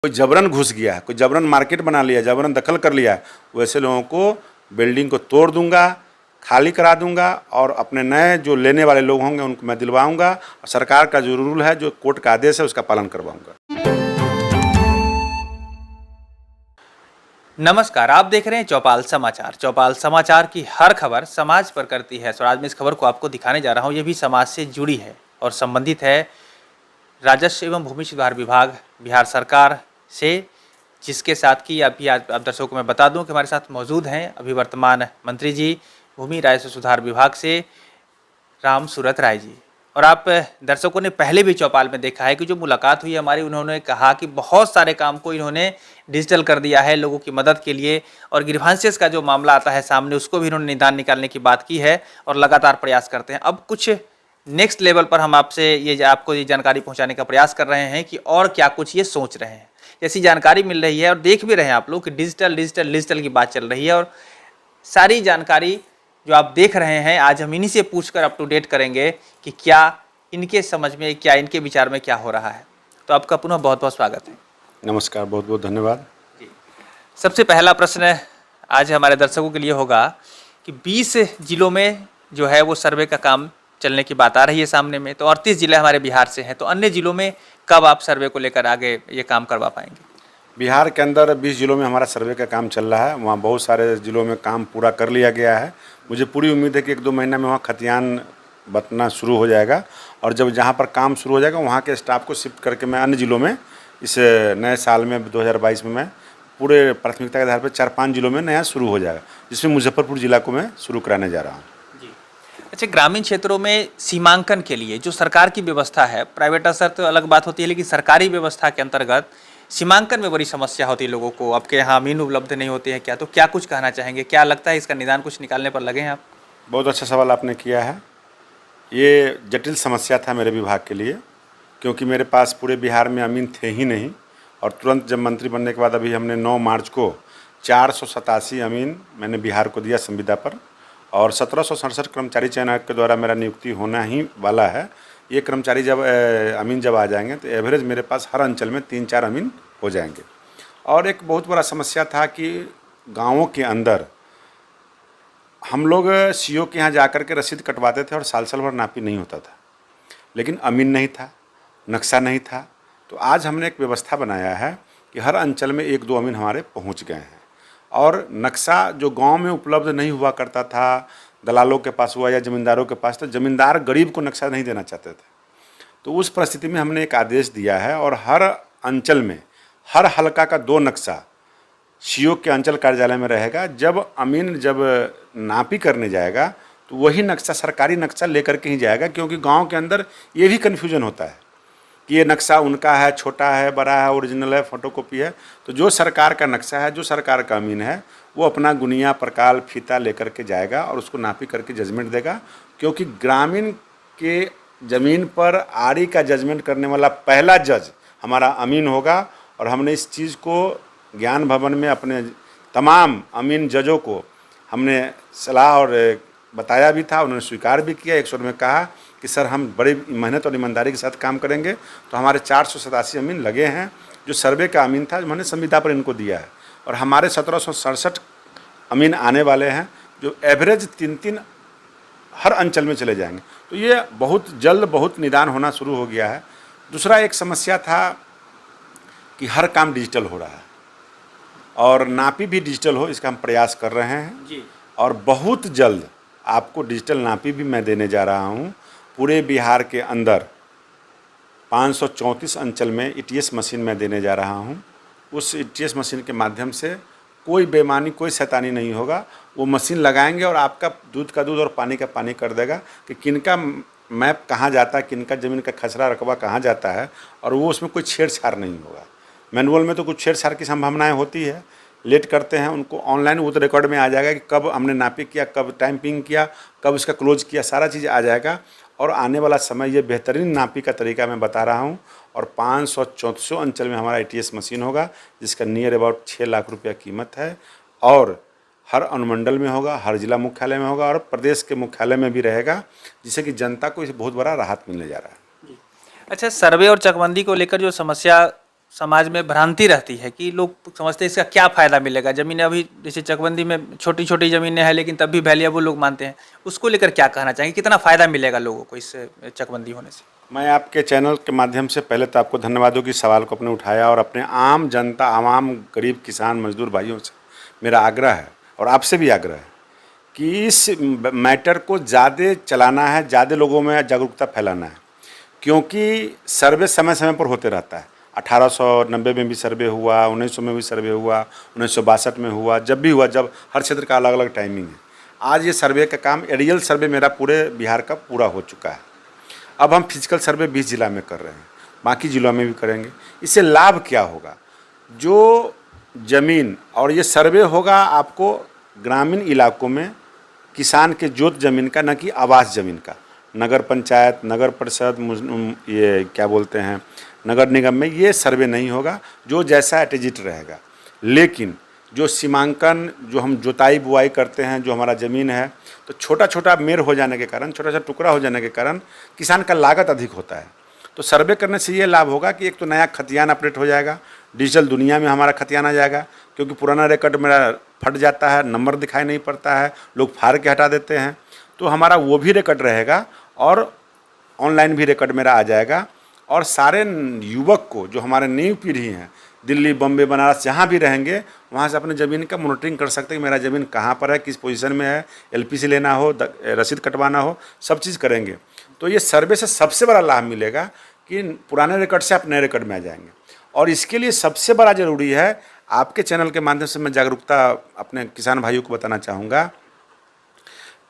कोई जबरन घुस गया है, कोई जबरन मार्केट बना लिया, जबरन दखल कर लिया है, वैसे लोगों को बिल्डिंग को तोड़ दूंगा, खाली करा दूंगा और अपने नए जो लेने वाले लोग होंगे उनको मैं दिलवाऊंगा और सरकार का जो रूल है, जो कोर्ट का आदेश है, उसका पालन करवाऊंगा। नमस्कार, आप देख रहे हैं चौपाल समाचार। चौपाल समाचार की हर खबर समाज पर करती है। और आज मैं इस खबर को आपको दिखाने जा रहा हूँ। ये भी समाज से जुड़ी है और संबंधित है राजस्व एवं भूमि सुधार विभाग बिहार सरकार से, जिसके साथ कि अभी आज आप दर्शकों को मैं बता दूं कि हमारे साथ मौजूद हैं अभी वर्तमान मंत्री जी भूमि राजस्व सुधार विभाग से, राम सूरत राय जी। और आप दर्शकों ने पहले भी चौपाल में देखा है कि जो मुलाकात हुई हमारी, उन्होंने कहा कि बहुत सारे काम को इन्होंने डिजिटल कर दिया है लोगों की मदद के लिए, और ग्रीवांसेस का जो मामला आता है सामने, उसको भी इन्होंने निदान निकालने की बात की है और लगातार प्रयास करते हैं। अब कुछ नेक्स्ट लेवल पर हम आपको ये जानकारी पहुंचाने का प्रयास कर रहे हैं कि और क्या कुछ ये सोच रहे हैं। जैसी जानकारी मिल रही है और देख भी रहे हैं आप लोग कि डिजिटल डिजिटल डिजिटल की बात चल रही है, और सारी जानकारी जो आप देख रहे हैं आज हम इन्हीं से पूछकर अप टू डेट करेंगे कि क्या इनके समझ में, क्या इनके विचार में क्या हो रहा है। तो आपका पुनः बहुत बहुत स्वागत है। नमस्कार, बहुत बहुत धन्यवाद जी। सबसे पहला प्रश्न आज हमारे दर्शकों के लिए होगा कि 20 जिलों में जो है वो सर्वे का काम चलने की बात आ रही है सामने में, तो 38 जिले हमारे बिहार से हैं, तो अन्य जिलों में कब आप सर्वे को लेकर आगे ये काम करवा पाएंगे? बिहार के अंदर 20 जिलों में हमारा सर्वे का काम चल रहा है। वहाँ बहुत सारे जिलों में काम पूरा कर लिया गया है। मुझे पूरी उम्मीद है कि 1-2 महीना में वहाँ खतियान बंटना शुरू हो जाएगा, और जब जहाँ पर काम शुरू हो जाएगा वहाँ के स्टाफ को शिफ्ट करके मैं अन्य जिलों में इस नए साल में 2022 में मैं पूरे प्राथमिकता के आधार पर 4-5 जिलों में नया शुरू हो जाएगा, जिसमें मुजफ्फरपुर जिला को मैं शुरू कराने जा रहा हूँ। जी। अच्छा, ग्रामीण क्षेत्रों में सीमांकन के लिए जो सरकार की व्यवस्था है, प्राइवेट असर तो अलग बात होती है, लेकिन सरकारी व्यवस्था के अंतर्गत सीमांकन में बड़ी समस्या होती है लोगों को। आपके यहाँ अमीन उपलब्ध नहीं होते हैं क्या? तो क्या कुछ कहना चाहेंगे, क्या लगता है इसका निदान कुछ निकालने पर लगे हैं आप? बहुत अच्छा सवाल आपने किया है। ये जटिल समस्या था मेरे विभाग के लिए, क्योंकि मेरे पास पूरे बिहार में अमीन थे ही नहीं, और तुरंत जब मंत्री बनने के बाद अभी हमने 9 मार्च को 487 अमीन मैंने बिहार को दिया संविदा पर, और 1767 कर्मचारी चयन आयोग के द्वारा मेरा नियुक्ति होना ही वाला है। ये कर्मचारी जब अमीन जब आ जाएंगे तो एवरेज मेरे पास हर अंचल में 3-4 अमीन हो जाएंगे। और एक बहुत बड़ा समस्या था कि गाँवों के अंदर हम लोग सीओ के यहाँ जाकर के रसीद कटवाते थे और साल भर नापी नहीं होता था, लेकिन अमीन नहीं था, नक्शा नहीं था। तो आज हमने एक व्यवस्था बनाया है कि हर अंचल में 1-2 अमीन हमारे पहुँच गए हैं, और नक्शा जो गांव में उपलब्ध नहीं हुआ करता था, दलालों के पास हुआ या ज़मींदारों के पास, तो ज़मींदार गरीब को नक्शा नहीं देना चाहते थे। तो उस परिस्थिति में हमने एक आदेश दिया है, और हर अंचल में हर हलका का 2 नक्शा सीओ के अंचल कार्यालय में रहेगा। जब अमीन जब नापी करने जाएगा तो वही नक्शा, सरकारी नक्शा लेकर के ही जाएगा, क्योंकि गांव के अंदर ये भी कन्फ्यूजन होता है कि ये नक्शा उनका है, छोटा है, बड़ा है, ओरिजिनल है, फोटोकॉपी है। तो जो सरकार का नक्शा है, जो सरकार का अमीन है, वो अपना गुनिया, प्रकाल, फीता लेकर के जाएगा और उसको नापी करके जजमेंट देगा। क्योंकि ग्रामीण के ज़मीन पर आरी का जजमेंट करने वाला पहला जज हमारा अमीन होगा, और हमने इस चीज़ को ज्ञान भवन में अपने तमाम अमीन जजों को हमने सलाह और बताया भी था, उन्होंने स्वीकार भी किया। एक स्वर में कहा कि सर हम बड़ी मेहनत और ईमानदारी के साथ काम करेंगे। तो हमारे 487 अमीन लगे हैं। जो सर्वे का अमीन था मैंने संविदा पर इनको दिया है, और हमारे 1767 अमीन आने वाले हैं, जो एवरेज 3-3 हर अंचल में चले जाएंगे। तो ये बहुत जल्द बहुत निदान होना शुरू हो गया है। दूसरा एक समस्या था कि हर काम डिजिटल हो रहा है और नापी भी डिजिटल हो, इसका हम प्रयास कर रहे हैं जी। और बहुत जल्द आपको डिजिटल नापी भी मैं देने जा रहा हूं। पूरे बिहार के अंदर 534 अंचल में ईटीएस मशीन मैं देने जा रहा हूं। उस ईटीएस मशीन के माध्यम से कोई बेईमानी, कोई शैतानी नहीं होगा। वो मशीन लगाएंगे और आपका दूध का दूध और पानी का पानी कर देगा कि किनका मैप कहाँ जाता है, किनका ज़मीन का खसरा रकबा कहाँ जाता है, और वो उसमें कोई छेड़छाड़ नहीं होगा। मैनुअल में तो कुछ छेड़छाड़ की संभावनाएं होती है, लेट करते हैं उनको ऑनलाइन, वो तो रिकॉर्ड में आ जाएगा कि कब हमने नापी किया, कब टाइपिंग किया, कब उसका क्लोज किया, सारा चीज़ आ जाएगा। और आने वाला समय ये बेहतरीन नापी का तरीका मैं बता रहा हूँ, और 534 अंचल में हमारा ईटीएस मशीन होगा, जिसका नियर अबाउट 6 लाख रुपया कीमत है, और हर अनुमंडल में होगा, हर जिला मुख्यालय में होगा, और प्रदेश के मुख्यालय में भी रहेगा, जिससे कि जनता को इसे बहुत बड़ा राहत मिलने जा रहा है। अच्छा, सर्वे और चकबंदी को लेकर जो समस्या समाज में भ्रांति रहती है कि लोग समझते हैं इसका क्या फ़ायदा मिलेगा। ज़मीनें अभी जैसे चकबंदी में छोटी छोटी ज़मीनें हैं लेकिन तब भी वैल्यूएबल लोग मानते हैं, उसको लेकर क्या कहना चाहेंगे, कितना फ़ायदा मिलेगा लोगों को इस चकबंदी होने से? मैं आपके चैनल के माध्यम से पहले तो आपको धन्यवाद दूँ कि सवाल को आपने उठाया, और अपने आम जनता, आवाम, गरीब किसान मजदूर भाइयों से मेरा आग्रह है और आपसे भी आग्रह है कि इस मैटर को ज़्यादा चलाना है, ज़्यादा लोगों में जागरूकता फैलाना है, क्योंकि सर्वे समय समय पर होते रहता है। 1890 में भी सर्वे हुआ, 1900 में भी सर्वे हुआ, 1962 में हुआ, जब भी हुआ, जब हर क्षेत्र का अलग अलग टाइमिंग है। आज ये सर्वे का काम, एरियल सर्वे मेरा पूरे बिहार का पूरा हो चुका है। अब हम फिजिकल सर्वे 20 जिला में कर रहे हैं, बाकी जिलों में भी करेंगे। इससे लाभ क्या होगा? जो ज़मीन, और ये सर्वे होगा आपको ग्रामीण इलाकों में किसान के जोत ज़मीन का, न कि आवास ज़मीन का। नगर पंचायत, नगर परिषद, ये क्या बोलते हैं, नगर निगम में ये सर्वे नहीं होगा, जो जैसा एटेजिट रहेगा। लेकिन जो सीमांकन, जो हम जोताई बुआई करते हैं, जो हमारा ज़मीन है, तो छोटा छोटा मेर हो जाने के कारण, छोटा छोटा टुकड़ा हो जाने के कारण किसान का लागत अधिक होता है। तो सर्वे करने से ये लाभ होगा कि एक तो नया खतियान अपडेट हो जाएगा, डिजिटल दुनिया में हमारा खतियान आ जाएगा, क्योंकि पुराना रिकॉर्ड मेरा फट जाता है, नंबर दिखाई नहीं पड़ता है, लोग फाड़ के हटा देते हैं। तो हमारा वो भी रिकॉर्ड रहेगा और ऑनलाइन भी रिकॉर्ड मेरा आ जाएगा। और सारे युवक को, जो हमारे न्यू पीढ़ी हैं, दिल्ली, बम्बे, बनारस जहाँ भी रहेंगे, वहाँ से अपने ज़मीन का मॉनिटरिंग कर सकते हैं कि मेरा ज़मीन कहाँ पर है, किस पोजीशन में है, एलपीसी लेना हो, रसीद कटवाना हो, सब चीज़ करेंगे। तो ये सर्वे से सबसे बड़ा लाभ मिलेगा कि पुराने रिकॉर्ड से आप नए रिकॉर्ड में आ जाएंगे। और इसके लिए सबसे बड़ा ज़रूरी है, आपके चैनल के माध्यम से मैं जागरूकता अपने किसान भाइयों को बताना चाहूँगा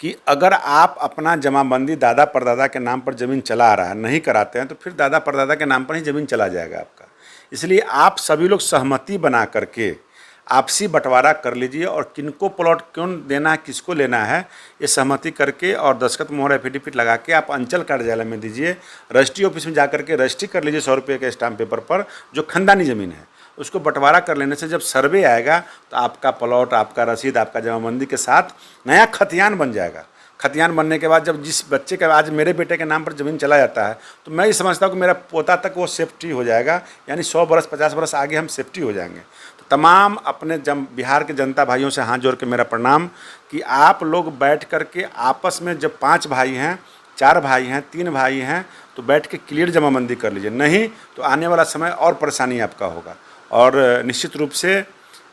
कि अगर आप अपना जमाबंदी दादा परदादा के नाम पर ज़मीन चला आ रहा है, नहीं कराते हैं, तो फिर दादा परदादा के नाम पर ही ज़मीन चला जाएगा आपका। इसलिए आप सभी लोग सहमति बना करके आपसी बंटवारा कर लीजिए, और किनको प्लॉट क्यों देना है, किसको लेना है, ये सहमति करके और दस्तखत, मोहर, एफिडेविट लगा के आप अंचल कार्यालय में दीजिए। रजिस्ट्री ऑफिस में जा करके रजिस्ट्री कर लीजिए 100 रुपये के स्टाम्प पेपर पर। जो खानदानी ज़मीन है उसको बंटवारा कर लेने से जब सर्वे आएगा तो आपका प्लॉट, आपका रसीद, आपका जमाबंदी के साथ नया खतियान बन जाएगा। खतियान बनने के बाद जब जिस बच्चे का, आज मेरे बेटे के नाम पर ज़मीन चला जाता है, तो मैं ये समझता हूँ कि मेरा पोता तक वो सेफ्टी हो जाएगा, यानी 100 बरस, 50 बरस आगे हम सेफ्टी हो जाएंगे। तो तमाम अपने बिहार के जनता भाइयों से हाथ जोड़ के मेरा प्रणाम कि आप लोग बैठ करके आपस में, जब 5 भाई हैं, 4 भाई हैं, 3 भाई हैं, तो बैठ के क्लियर जमाबंदी कर लीजिए, नहीं तो आने वाला समय और परेशानी आपका होगा। और निश्चित रूप से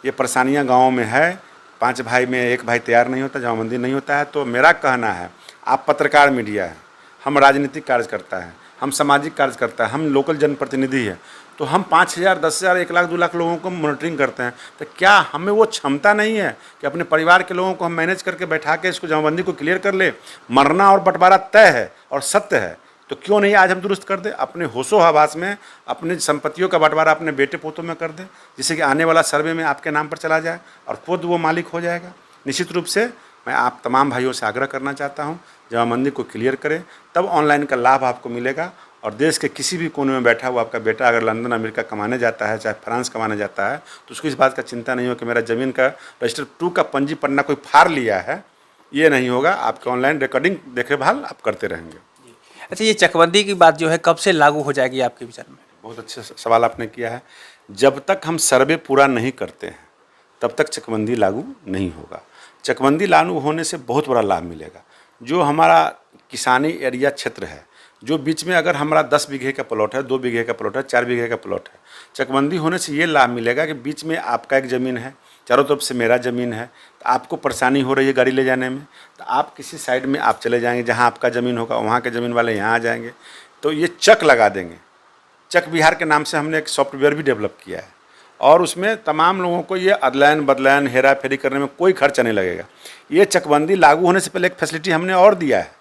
ये परेशानियाँ गाँव में है, 5 भाई में 1 भाई तैयार नहीं होता, जमाबंदी नहीं होता है। तो मेरा कहना है, आप पत्रकार मीडिया है, हम राजनीतिक कार्यकर्ता हैं, हम सामाजिक कार्यकर्ता हैं, हम लोकल जनप्रतिनिधि हैं, तो हम 5,000, 10,000, 1 लाख, 2 लाख लोगों को मॉनिटरिंग करते हैं। तो क्या हमें वो क्षमता नहीं है कि अपने परिवार के लोगों को हम मैनेज करके बैठा के इसको जमाबंदी को क्लियर कर ले? मरना और बंटवारा तय है और सत्य है, तो क्यों नहीं आज हम दुरुस्त कर दें? अपने होशो हवास में अपने संपत्तियों का बंटवारा अपने बेटे पोतों में कर दें, जिससे कि आने वाला सर्वे में आपके नाम पर चला जाए और खुद वो मालिक हो जाएगा। निश्चित रूप से मैं आप तमाम भाइयों से आग्रह करना चाहता हूँ, जमाबंदी को क्लियर करें, तब ऑनलाइन का लाभ आपको मिलेगा। और देश के किसी भी कोने में बैठा हुआ आपका बेटा अगर लंदन, अमेरिका कमाने जाता है, चाहे फ्रांस कमाने जाता है, तो उसको इस बात का चिंता नहीं हो कि मेरा ज़मीन का रजिस्टर 2 का पंजी पन्ना कोई फाड़ लिया है, ये नहीं होगा। आपके ऑनलाइन रिकॉर्डिंग देखभाल आप करते रहेंगे। अच्छा, ये चकबंदी की बात जो है कब से लागू हो जाएगी आपके विचार में? बहुत अच्छा सवाल आपने किया है। जब तक हम सर्वे पूरा नहीं करते हैं तब तक चकबंदी लागू नहीं होगा। चकबंदी लागू होने से बहुत बड़ा लाभ मिलेगा। जो हमारा किसानी एरिया क्षेत्र है, जो बीच में अगर हमारा 10 बीघे का प्लॉट है, 2 बीघे का प्लॉट है, 4 बीघे का प्लॉट है, चकबंदी होने से ये लाभ मिलेगा कि बीच में आपका एक ज़मीन है, चारों तरफ से मेरा ज़मीन है, तो आपको परेशानी हो रही है गाड़ी ले जाने में, तो आप किसी साइड में आप चले जाएंगे जहाँ आपका ज़मीन होगा, वहाँ के ज़मीन वाले यहाँ आ जाएंगे, तो ये चक लगा देंगे। चक बिहार के नाम से हमने एक सॉफ्टवेयर भी डेवलप किया है, और उसमें तमाम लोगों को ये अदलैन बदलैन, हेरा फेरी करने में कोई खर्चा नहीं लगेगा। ये चकबंदी लागू होने से पहले एक फैसिलिटी हमने और दिया है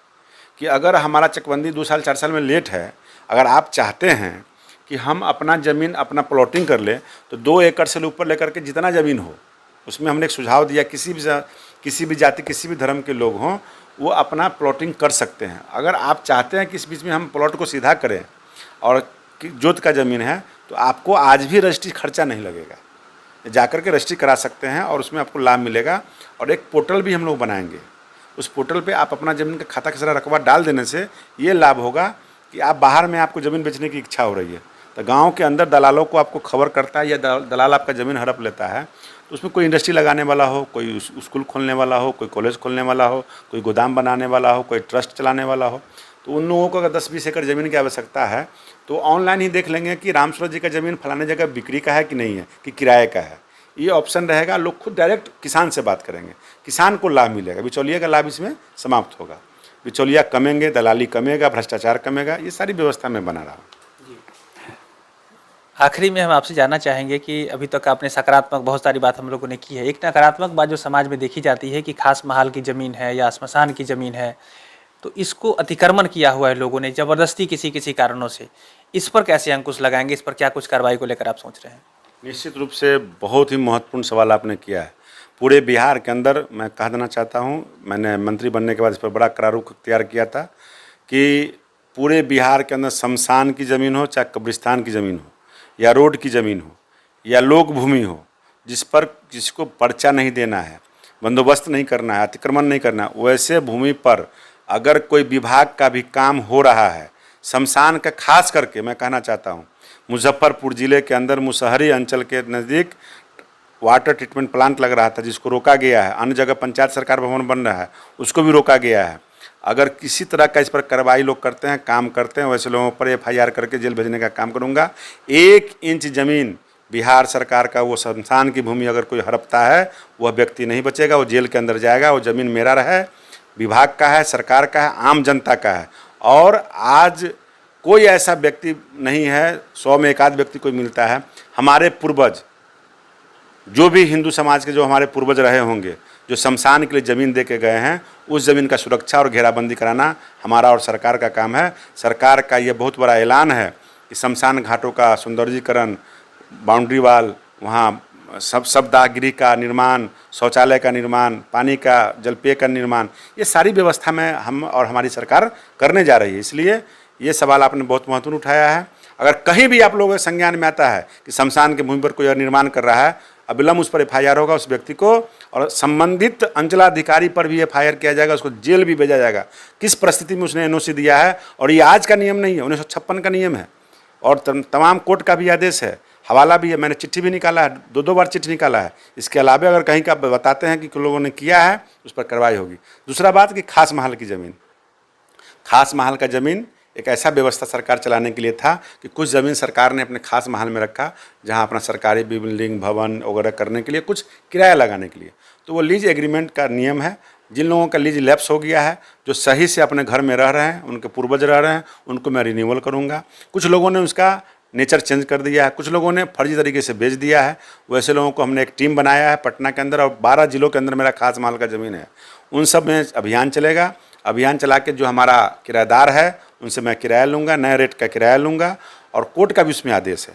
कि अगर हमारा चकबंदी 2 साल 4 साल में लेट है, अगर आप चाहते हैं कि हम अपना ज़मीन अपना प्लॉटिंग कर लें, तो 2 एकड़ से ऊपर लेकर के जितना ज़मीन हो, उसमें हमने एक सुझाव दिया, किसी भी जाति, किसी भी धर्म के लोग हों, वो अपना प्लॉटिंग कर सकते हैं। अगर आप चाहते हैं कि इस बीच में हम प्लॉट को सीधा करें और जोत का ज़मीन है, तो आपको आज भी रजिस्ट्री खर्चा नहीं लगेगा, जाकर के रजिस्ट्री करा सकते हैं और उसमें आपको लाभ मिलेगा। और एक पोर्टल भी हम लोग बनाएंगे, उस पोर्टल पे आप अपना ज़मीन का खाता, खसरा, रकबा डाल देने से ये लाभ होगा कि आप बाहर में आपको ज़मीन बेचने की इच्छा हो रही है, तो गांव के अंदर दलालों को आपको खबर करता है या दलाल आपका ज़मीन हड़प लेता है, तो उसमें कोई इंडस्ट्री लगाने वाला हो, कोई स्कूल खोलने वाला हो, कोई कॉलेज खोलने वाला हो, कोई गोदाम बनाने वाला हो, कोई ट्रस्ट चलाने वाला हो, तो उन लोगों को अगर 10-20 एकड़ ज़मीन की आवश्यकता है तो ऑनलाइन ही देख लेंगे कि राम सूरत जी का ज़मीन फलाने जगह बिक्री का है कि नहीं है, कि किराए का है। ये ऑप्शन रहेगा, लोग खुद डायरेक्ट किसान से बात करेंगे, किसान को लाभ मिलेगा, बिचौलिया का लाभ इसमें समाप्त होगा। बिचौलिया कमेंगे, दलाली कमेगा, भ्रष्टाचार कमेगा, ये सारी व्यवस्था मैं बना रहा हूँ। आखिरी में हम आपसे जानना चाहेंगे कि अभी तक आपने सकारात्मक बहुत सारी बात हम लोगों ने की है, एक नकारात्मक बात जो समाज में देखी जाती है कि खास महाल की ज़मीन है या श्मशान की ज़मीन है, तो इसको अतिक्रमण किया हुआ है लोगों ने ज़बरदस्ती किसी कारणों से, इस पर कैसे अंकुश लगाएंगे, इस पर क्या कुछ कार्रवाई को लेकर आप सोच रहे हैं? निश्चित रूप से बहुत ही महत्वपूर्ण सवाल आपने किया है। पूरे बिहार के अंदर मैं कह देना चाहता हूँ, मैंने मंत्री बनने के बाद इस पर बड़ा कड़ा रुख अख्तियार किया था कि पूरे बिहार के अंदर शमशान की ज़मीन हो, चाहे कब्रिस्तान की ज़मीन हो, या रोड की ज़मीन हो, या लोक भूमि हो, जिस पर जिसको पर्चा नहीं देना है, बंदोबस्त नहीं करना है, अतिक्रमण नहीं करना है, वैसे भूमि पर अगर कोई विभाग का भी काम हो रहा है, शमशान का खास करके मैं कहना चाहता हूँ, मुजफ्फरपुर ज़िले के अंदर मुसहरी अंचल के नज़दीक वाटर ट्रीटमेंट प्लांट लग रहा था, जिसको रोका गया है। अन्य जगह पंचायत सरकार भवन बन रहा है, उसको भी रोका गया है। अगर किसी तरह का इस पर कार्रवाई लोग करते हैं, काम करते हैं, वैसे लोगों पर FIR करके जेल भेजने का काम करूँगा। 1 इंच ज़मीन बिहार सरकार का वो शमशान की भूमि अगर कोई हड़पता है, वह व्यक्ति नहीं बचेगा, वो जेल के अंदर जाएगा। वो ज़मीन मेरा रहे, विभाग का है, सरकार का है, आम जनता का है। और आज कोई ऐसा व्यक्ति नहीं है, 100 में 1 आध व्यक्ति कोई मिलता है, हमारे पूर्वज जो भी हिंदू समाज के जो हमारे पूर्वज रहे होंगे, जो शमशान के लिए ज़मीन दे के गए हैं, उस ज़मीन का सुरक्षा और घेराबंदी कराना हमारा और सरकार का काम है। सरकार का ये बहुत बड़ा ऐलान है कि शमशान घाटों का सौंदर्यीकरण, बाउंड्री वाल, वहाँ शवदाहगृह का निर्माण, शौचालय का निर्माण, पानी का जलपेय का निर्माण, ये सारी व्यवस्था में हम और हमारी सरकार करने जा रही है। इसलिए ये सवाल आपने बहुत महत्वपूर्ण उठाया है। अगर कहीं भी आप लोगों के संज्ञान में आता है कि शमशान के भूमि पर कोई निर्माण कर रहा है, अविलंब उस पर FIR होगा उस व्यक्ति को, और संबंधित अंचलाधिकारी पर भी FIR किया जाएगा, उसको जेल भी भेजा जाएगा। किस परिस्थिति में उसने NOC दिया है, और ये आज का नियम नहीं है, 1956 का नियम है, और तमाम कोर्ट का भी आदेश है, हवाला भी है, मैंने चिट्ठी भी निकाला है, 2 बार चिट्ठी निकाला है। इसके अलावा अगर कहीं का बताते हैं कि लोगों ने किया है, उस पर कार्रवाई होगी। दूसरा बात कि खास महल की ज़मीन, खास महल का ज़मीन एक ऐसा व्यवस्था सरकार चलाने के लिए था कि कुछ ज़मीन सरकार ने अपने खास महल में रखा, जहां अपना सरकारी बिल्डिंग भवन वगैरह करने के लिए, कुछ किराया लगाने के लिए। तो वो लीज एग्रीमेंट का नियम है। जिन लोगों का लीज लैप्स हो गया है, जो सही से अपने घर में रह रहे हैं, उनके पूर्वज रह रहे हैं, उनको मैं रिन्यूअल करूँगा। कुछ लोगों ने उसका नेचर चेंज कर दिया है, कुछ लोगों ने फर्जी तरीके से बेच दिया है। वैसे लोगों को हमने एक टीम बनाया है पटना के अंदर, और 12 जिलों के अंदर मेरा खास महल का ज़मीन है। उन सब में अभियान चलेगा। अभियान चला के जो हमारा किराएदार है, उनसे मैं किराया लूँगा, नए रेट का किराया लूँगा, और कोर्ट का भी उसमें आदेश है।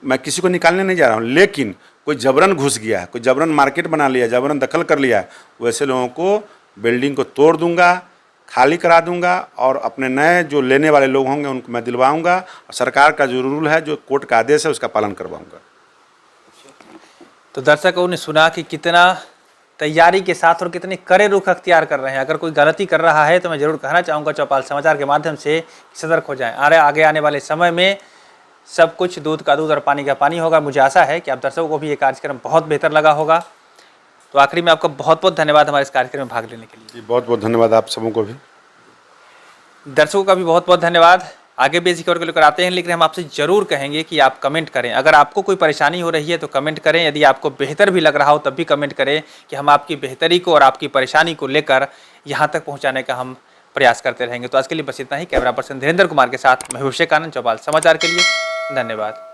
मैं किसी को निकालने नहीं जा रहा हूँ, लेकिन कोई जबरन घुस गया है, कोई जबरन मार्केट बना लिया, जबरन दखल कर लिया है, वैसे लोगों को बिल्डिंग को तोड़ दूँगा, खाली करा दूँगा, और अपने नए जो लेने वाले लोग होंगे उनको मैं दिलवाऊँगा, और सरकार का जो रूल है, जो कोर्ट का आदेश है, उसका पालन करवाऊँगा। तो दर्शकों ने सुना कि कितना तैयारी के साथ और कितने कड़े रुख अख्तियार कर रहे हैं। अगर कोई गलती कर रहा है तो मैं ज़रूर कहना चाहूँगा चौपाल समाचार के माध्यम से सतर्क हो जाएं। आगे आने वाले समय में सब कुछ दूध का दूध और पानी का पानी होगा। मुझे आशा है कि आप दर्शकों को भी ये कार्यक्रम बहुत बेहतर लगा होगा। तो आखिरी में आपका बहुत बहुत धन्यवाद हमारे इस कार्यक्रम में भाग लेने के लिए। बहुत बहुत धन्यवाद आप सबों को भी। दर्शकों का भी बहुत बहुत धन्यवाद। आगे भी इसी खबर को लेकर आते हैं, लेकिन हम आपसे ज़रूर कहेंगे कि आप कमेंट करें। अगर आपको कोई परेशानी हो रही है तो कमेंट करें। यदि आपको बेहतर भी लग रहा हो तब भी कमेंट करें, कि हम आपकी बेहतरी को और आपकी परेशानी को लेकर यहाँ तक पहुँचाने का हम प्रयास करते रहेंगे। तो आज के लिए बस इतना ही। कैमरा पर्सन धीरेन्द्र कुमार के साथ मैं अभिषेक आनंद, चौपाल समाचार के लिए धन्यवाद।